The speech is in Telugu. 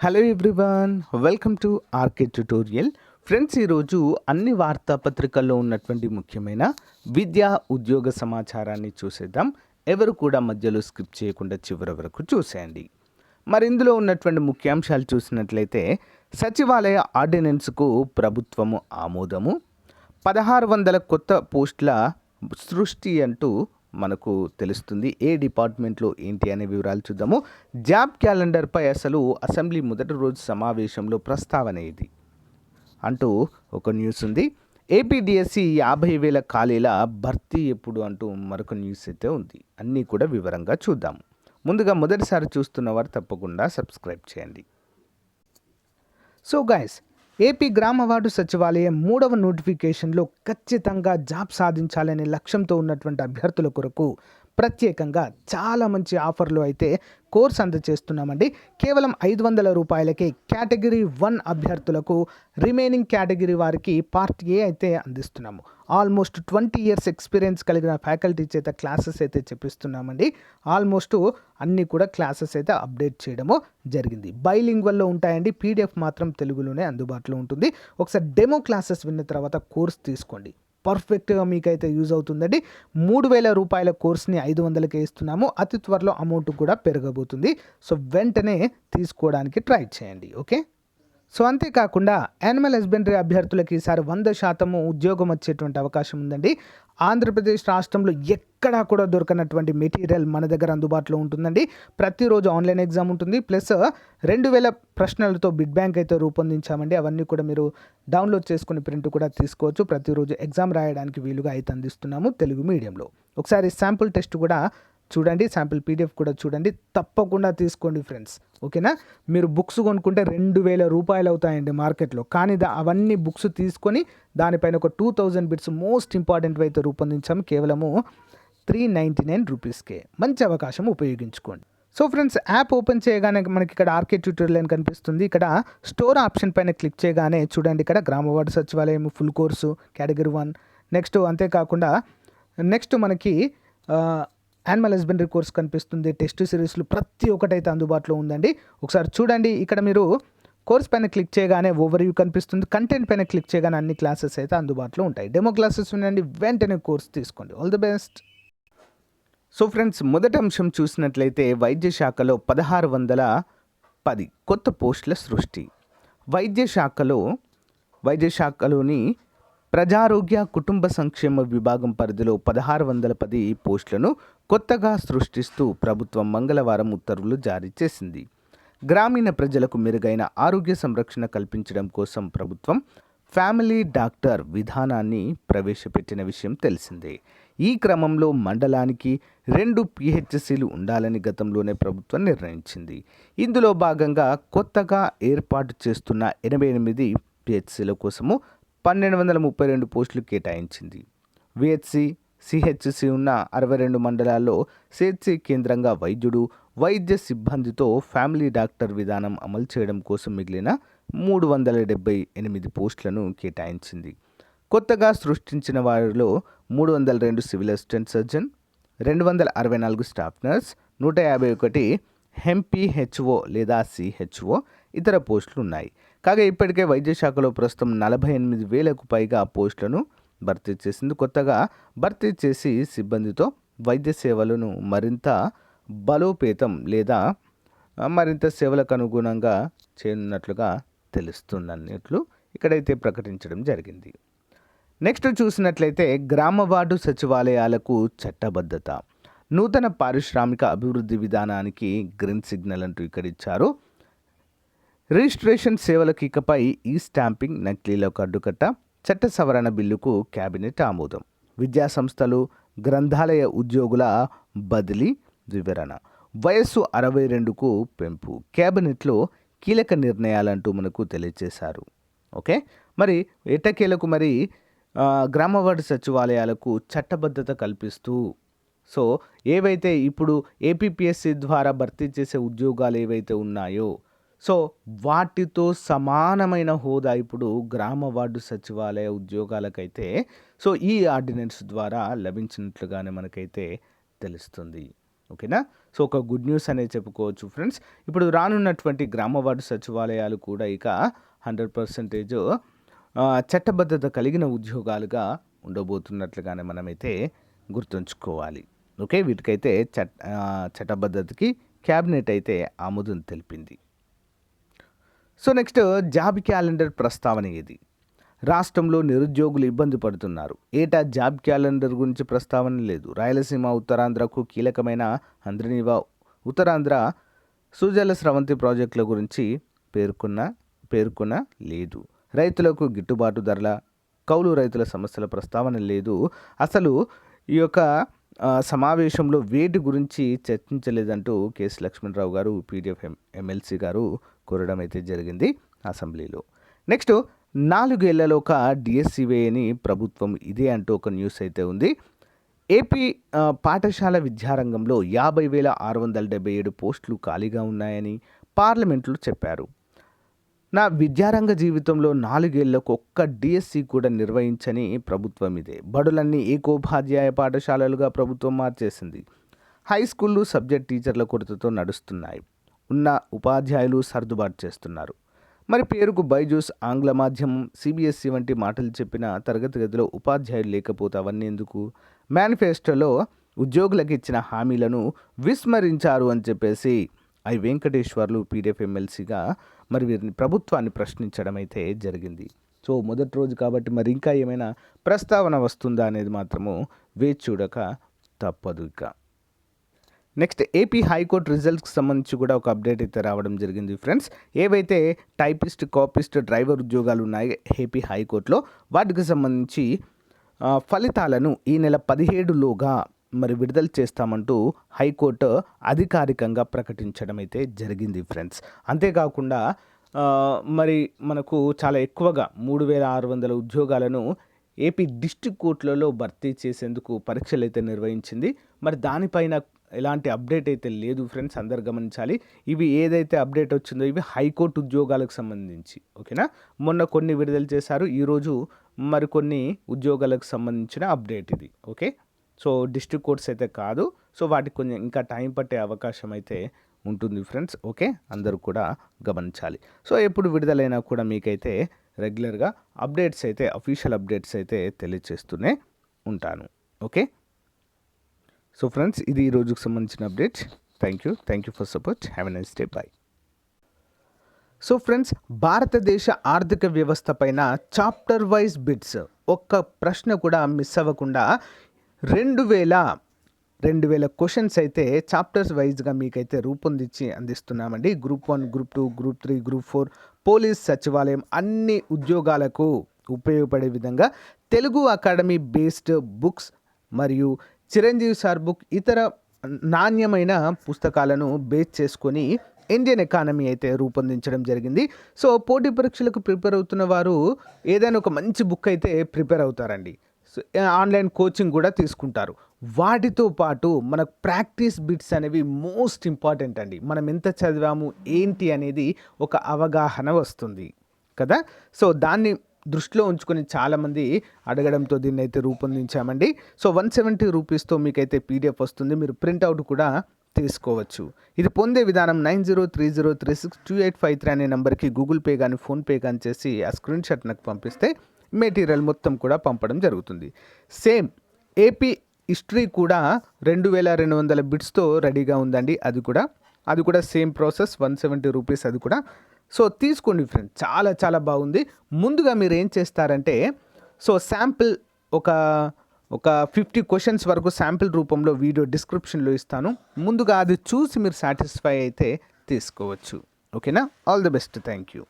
Hello everyone, welcome to RK tutorial. Friends, ఈరోజు అన్ని వార్తాపత్రికల్లో ఉన్నటువంటి ముఖ్యమైన విద్యా ఉద్యోగ సమాచారాన్ని చూసేద్దాం. ఎవరు కూడా మధ్యలో స్కిప్ చేయకుండా చివరి వరకు చూసేయండి. మరి ఇందులో ఉన్నటువంటి ముఖ్యాంశాలు చూసినట్లయితే సచివాలయ ఆర్డినెన్స్కు ప్రభుత్వము ఆమోదము, 1600 కొత్త పోస్టుల సృష్టి అంటూ మనకు తెలుస్తుంది. ఏ డిపార్ట్మెంట్లో ఏంటి అనే వివరాలు చూద్దాము. జాబ్ క్యాలెండర్పై అసలు అసెంబ్లీ మొదటి రోజు సమావేశంలో ప్రస్తావన ఇది అంటూ ఒక న్యూస్ ఉంది. ఏపీ DSC 50,000 ఖాళీల భర్తీ ఎప్పుడు అంటూ మరొక న్యూస్ అయితే ఉంది. అన్నీ కూడా వివరంగా చూద్దాము. ముందుగా మొదటిసారి చూస్తున్నవారు తప్పకుండా సబ్స్క్రైబ్ చేయండి. సో గైస్, ఏపీ గ్రామ వార్డు సచివాలయం 3వ నోటిఫికేషన్లో ఖచ్చితంగా జాబ్ సాధించాలనే లక్ష్యంతో ఉన్నటువంటి అభ్యర్థుల కొరకు ప్రత్యేకంగా చాలా మంచి ఆఫర్లు అయితే కోర్స్ అందజేస్తున్నామండి. కేవలం 500 రూపాయలకే కేటగిరీ 1 అభ్యర్థులకు, రిమైనింగ్ కేటగిరీ వారికి పార్ట్ ఏ అయితే అందిస్తున్నాము. ఆల్మోస్ట్ 20 years ఎక్స్పీరియన్స్ కలిగిన ఫ్యాకల్టీ చేత క్లాసెస్ అయితే చెప్పిస్తున్నామండి. ఆల్మోస్ట్ అన్నీ కూడా క్లాసెస్ అయితే అప్డేట్ చేయడము జరిగింది. బైలింగ్వల్లో ఉంటాయండి. PDF మాత్రం తెలుగులోనే అందుబాటులో ఉంటుంది. ఒకసారి డెమో క్లాసెస్ విన్న తర్వాత కోర్స్ తీసుకోండి. పర్ఫెక్ట్గా మీకైతే యూజ్ అవుతుందండి. 3,000 రూపాయల కోర్స్ని 500కే ఇస్తున్నాము. అతి త్వరలో అమౌంట్ కూడా పెరగబోతుంది. సో వెంటనే తీసుకోవడానికి ట్రై చేయండి. ఓకే. సో అంతేకాకుండా యానిమల్ హస్బెండరీ అభ్యర్థులకి ఈసారి 100% ఉద్యోగం వచ్చేటువంటి అవకాశం ఉందండి. ఆంధ్రప్రదేశ్ రాష్ట్రంలో ఎక్కడా కూడా దొరకనటువంటి మెటీరియల్ మన దగ్గర అందుబాటులో ఉంటుందండి. ప్రతిరోజు ఆన్లైన్ ఎగ్జామ్ ఉంటుంది. ప్లస్ 2000 ప్రశ్నలతో బిడ్ బ్యాంక్ అయితే రూపొందించామండి. అవన్నీ కూడా మీరు డౌన్లోడ్ చేసుకుని ప్రింట్ కూడా తీసుకోవచ్చు. ప్రతిరోజు ఎగ్జామ్ రాయడానికి వీలుగా అయితే అందిస్తున్నాము తెలుగు మీడియంలో. ఒకసారి శాంపుల్ టెస్ట్ కూడా చూడండి, శాంపుల్ PDF కూడా చూడండి. తప్పకుండా తీసుకోండి ఫ్రెండ్స్. ఓకేనా. మీరు బుక్స్ కొనుక్కుంటే 2,000 రూపాయలు అవుతాయండి మార్కెట్లో. కానీ అవన్నీ బుక్స్ తీసుకొని దానిపైన ఒక 2000 బిట్స్ మోస్ట్ ఇంపార్టెంట్ అయితే రూపొందించాము. కేవలము 399 రూపీస్కే. మంచి అవకాశం, ఉపయోగించుకోండి. సో ఫ్రెండ్స్, యాప్ ఓపెన్ చేయగానే మనకి ఇక్కడ ఆర్కే ట్యూటోరియల్ అని కనిపిస్తుంది. ఇక్కడ స్టోర్ ఆప్షన్ పైన క్లిక్ చేయగానే చూడండి, ఇక్కడ గ్రామ వార్డు సచివాలయం ఫుల్ కోర్సు కేటగిరీ 1. నెక్స్ట్ అంతేకాకుండా నెక్స్ట్ మనకి యానిమల్ హస్బెండరీ కోర్స్ కనిపిస్తుంది. టెస్ట్ సిరీస్లు ప్రతి ఒక్కటైతే అందుబాటులో ఉందండి. ఒకసారి చూడండి. ఇక్కడ మీరు కోర్స్ పైన క్లిక్ చేయగానే ఓవర్వ్యూ కనిపిస్తుంది. కంటెంట్ పైన క్లిక్ చేయగానే అన్ని క్లాసెస్ అయితే అందుబాటులో ఉంటాయి. డెమో క్లాసెస్ ఉండండి, వెంటనే కోర్స్ తీసుకోండి. All the best. So friends, మొదటి అంశం చూసినట్లయితే వైద్య శాఖలో 1610 కొత్త పోస్టుల సృష్టి. వైద్య శాఖలోని ప్రజారోగ్య కుటుంబ సంక్షేమ విభాగం పరిధిలో 1610 పోస్టులను కొత్తగా సృష్టిస్తూ ప్రభుత్వం మంగళవారం ఉత్తర్వులు జారీ చేసింది. గ్రామీణ ప్రజలకు మెరుగైన ఆరోగ్య సంరక్షణ కల్పించడం కోసం ప్రభుత్వం ఫ్యామిలీ డాక్టర్ విధానాన్ని ప్రవేశపెట్టిన విషయం తెలిసిందే. ఈ క్రమంలో మండలానికి 2 PHCలు ఉండాలని గతంలోనే ప్రభుత్వం నిర్ణయించింది. ఇందులో భాగంగా కొత్తగా ఏర్పాటు చేస్తున్న 88 PHCల కోసము 1232 పోస్టులు కేటాయించింది. VHC, CHC ఉన్న 62 మండలాల్లో CHC కేంద్రంగా వైద్యుడు, వైద్య సిబ్బందితో ఫ్యామిలీ డాక్టర్ విధానం అమలు చేయడం కోసం మిగిలిన 378 పోస్టులను కేటాయించింది. కొత్తగా సృష్టించిన వారిలో 302 civil assistant surgeon, 264 staff nurse, 151 MPHO లేదా CHO ఇతర పోస్టులు ఉన్నాయి. కాగా ఇప్పటికే వైద్య శాఖలో ప్రస్తుతం 48,000కు పైగా పోస్టులను భర్తీ చేసింది. కొత్తగా భర్తీ చేసి సిబ్బందితో వైద్య సేవలను మరింత బలోపేతం లేదా మరింత సేవలకు అనుగుణంగా చేయనున్నట్లుగా తెలుస్తున్నట్లు ఇక్కడైతే ప్రకటించడం జరిగింది. నెక్స్ట్ చూసినట్లయితే గ్రామ వార్డు సచివాలయాలకు చట్టబద్ధత. నూతన పారిశ్రామిక అభివృద్ధి విధానానికి గ్రీన్ సిగ్నల్ అంటూ ఇక్కడ ఇచ్చారు. రిజిస్ట్రేషన్ సేవలకు ఇకపై ఈ స్టాంపింగ్, నకిలీలకు అడ్డుకట్ట. చట్ట సవరణ బిల్లుకు కేబినెట్ ఆమోదం. విద్యా సంస్థలు, గ్రంథాలయ ఉద్యోగుల బదిలీ వివరణ. వయస్సు 62కు పెంపు. కేబినెట్లో కీలక నిర్ణయాలంటూ మనకు తెలియజేశారు. ఓకే. మరి ఎట్టకేలకు మరి గ్రామ వార్డు సచివాలయాలకు చట్టబద్ధత కల్పిస్తూ సో ఏవైతే ఇప్పుడు APpsc ద్వారా భర్తీ చేసే ఉద్యోగాలు ఏవైతే ఉన్నాయో సో వాటితో సమానమైన హోదా ఇప్పుడు గ్రామ వార్డు సచివాలయ ఉద్యోగాలకైతే సో ఈ ఆర్డినెన్స్ ద్వారా లభించినట్లుగానే మనకైతే తెలుస్తుంది. ఓకేనా. సో ఒక గుడ్ న్యూస్ అనేది చెప్పుకోవచ్చు ఫ్రెండ్స్. ఇప్పుడు రానున్నటువంటి గ్రామ వార్డు సచివాలయాలు కూడా ఇక 100% చట్టబద్ధత కలిగిన ఉద్యోగాలుగా ఉండబోతున్నట్లుగానే మనమైతే గుర్తుంచుకోవాలి. ఓకే, వీటికైతే చట్టబద్ధతకి క్యాబినెట్ అయితే ఆమోదం తెలిపింది. సో నెక్స్ట్ జాబ్ క్యాలెండర్ ప్రస్తావన ఏది? రాష్ట్రంలో నిరుద్యోగులు ఇబ్బంది పడుతున్నారు. ఏటా జాబ్ క్యాలెండర్ గురించి ప్రస్తావన లేదు. రాయలసీమ ఉత్తరాంధ్రకు కీలకమైన అంద్రనీవ ఉత్తరాంధ్ర సుజల స్రవంతి ప్రాజెక్టుల గురించి పేర్కొన లేదు. రైతులకు గిట్టుబాటు ధరల, కౌలు రైతుల సమస్యల ప్రస్తావన లేదు. అసలు ఈ యొక్క సమావేశంలో వేటి గురించి చర్చించలేదంటూ కేసీ లక్ష్మణరావు గారు పీడీఎఫ్ ఎమ్మెల్సీ గారు కోరడం అయితే జరిగింది అసెంబ్లీలో. నెక్స్ట్ 4 ఏళ్లలో ఒక డిఎస్సి వేయని ప్రభుత్వం ఇదే అంటూ ఒక న్యూస్ అయితే ఉంది. ఏపీ పాఠశాల విద్యారంగంలో 50,677 పోస్టులు ఖాళీగా ఉన్నాయని పార్లమెంట్లో చెప్పారు. నా విద్యారంగ జీవితంలో 4 ఏళ్లకు ఒక్క డిఎస్సి కూడా నిర్వహించని ప్రభుత్వం ఇదే. బడులన్నీ ఏకోపాధ్యాయ పాఠశాలలుగా ప్రభుత్వం మార్చేసింది. హై స్కూళ్ళు సబ్జెక్ట్ టీచర్ల కొరతతో నడుస్తున్నాయి. ఉన్న ఉపాధ్యాయులు సర్దుబాటు చేస్తున్నారు. మరి పేరుకు బైజూస్, ఆంగ్ల మాధ్యమం, సిబిఎస్ఈ వంటి మాటలు చెప్పిన తరగతి గదిలో ఉపాధ్యాయులు లేకపోతే అవన్నీ ఎందుకు? మేనిఫెస్టోలో ఉద్యోగులకు ఇచ్చిన హామీలను విస్మరించారు అని చెప్పేసి ఐ వెంకటేశ్వర్లు పీడీఎఫ్ ఎమ్మెల్సీగా మరి వీరిని ప్రభుత్వాన్ని ప్రశ్నించడం అయితే జరిగింది. సో మొదటి రోజు కాబట్టి మరి ఇంకా ఏమైనా ప్రస్తావన వస్తుందా అనేది మాత్రము వేచి చూడక తప్పదు. ఇక నెక్స్ట్ ఏపీ హైకోర్టు రిజల్ట్స్కి సంబంధించి కూడా ఒక అప్డేట్ అయితే రావడం జరిగింది ఫ్రెండ్స్. ఏవైతే టైపిస్ట్, కాపిస్ట్, డ్రైవర్ ఉద్యోగాలు ఉన్నాయి ఏపీ హైకోర్టులో, వాటికి సంబంధించి ఫలితాలను ఈ నెల 17లోగా మరి విడుదల చేస్తామంటూ హైకోర్టు అధికారికంగా ప్రకటించడం అయితే జరిగింది ఫ్రెండ్స్. అంతేకాకుండా మరి మనకు చాలా ఎక్కువగా 3,600 ఉద్యోగాలను ఏపీ డిస్ట్రిక్ట్ కోర్టులలో భర్తీ చేసేందుకు పరీక్షలు అయితే నిర్వహించింది. మరి దానిపైన ఎలాంటి అప్డేట్ అయితే లేదు ఫ్రెండ్స్, అందరు గమనించాలి. ఇవి ఏదైతే అప్డేట్ వచ్చిందో ఇవి హైకోర్టు ఉద్యోగాలకు సంబంధించి, ఓకేనా. మొన్న కొన్ని విడుదల చేశారు, ఈరోజు మరికొన్ని ఉద్యోగాలకు సంబంధించిన అప్డేట్ ఇది. ఓకే, సో డిస్ట్రిక్ట్ కోర్ట్స్ అయితే కాదు. సో వాటికి కొంచెం ఇంకా టైం పట్టే అవకాశం అయితే ఉంటుంది ఫ్రెండ్స్. ఓకే, అందరూ కూడా గమనించాలి. సో ఎప్పుడు విడుదలైనా కూడా మీకైతే రెగ్యులర్గా అప్డేట్స్ అయితే, అఫీషియల్ అప్డేట్స్ అయితే తెలియజేస్తూనే ఉంటాను. ఓకే, సో ఫ్రెండ్స్ ఇది ఈ రోజుకు సంబంధించిన update. Thank you for support. Have a nice day. Bye. So friends, భారతదేశ ఆర్థిక వ్యవస్థ పైన చాప్టర్ వైజ్ బిట్స్ ఒక్క ప్రశ్న కూడా మిస్ అవ్వకుండా 2000 క్వశ్చన్స్ అయితే చాప్టర్స్ వైజ్గా మీకైతే రూపొందించి అందిస్తున్నామండి. Group 1, group 2, group 3, group 4, police, సచివాలయం అన్ని ఉద్యోగాలకు ఉపయోగపడే విధంగా తెలుగు అకాడమీ బేస్డ్ బుక్స్ మరియు చిరంజీవి సార్ బుక్, ఇతర నాణ్యమైన పుస్తకాలను బేస్ చేసుకొని ఇండియన్ ఎకానమీ అయితే రూపొందించడం జరిగింది. సో పోటీ పరీక్షలకు ప్రిపేర్ అవుతున్న వారు ఏదైనా ఒక మంచి బుక్ అయితే ప్రిపేర్ అవుతారండి. సో ఆన్లైన్ కోచింగ్ కూడా తీసుకుంటారు. వాటితో పాటు మనకు ప్రాక్టీస్ బిట్స్ అనేవి మోస్ట్ ఇంపార్టెంట్ అండి. మనం ఎంత చదివాము ఏంటి అనేది ఒక అవగాహన వస్తుంది కదా. సో దాన్ని దృష్టిలో ఉంచుకొని చాలామంది అడగడంతో దీన్ని అయితే రూపొందించామండి. సో 170 రూపీస్తో మీకైతే పీడిఎఫ్ వస్తుంది, మీరు ప్రింట్అవుట్ కూడా తీసుకోవచ్చు. ఇది పొందే విధానం 9030362853 అనే నెంబర్కి గూగుల్ పే కానీ ఫోన్పే కానీ చేసి ఆ స్క్రీన్ షాట్ నాకు పంపిస్తే మెటీరియల్ మొత్తం కూడా పంపడం జరుగుతుంది. సేమ్ ఏపీ హిస్టరీ కూడా 2200 బిట్స్తో రెడీగా ఉందండి. అది కూడా సేమ్ ప్రాసెస్, 170 రూపీస్ అది కూడా. సో తీసుకోండి ఫ్రెండ్, చాలా చాలా బాగుంది. ముందుగా మీరు ఏం చేస్తారంటే, సో శాంపిల్ ఒక 50 క్వశ్చన్స్ వరకు శాంపిల్ రూపంలో వీడియో డిస్క్రిప్షన్లో ఇస్తాను. ముందుగా అది చూసి మీరు సాటిస్ఫై అయితే తీసుకోవచ్చు. ఓకేనా? All the best. Thank you.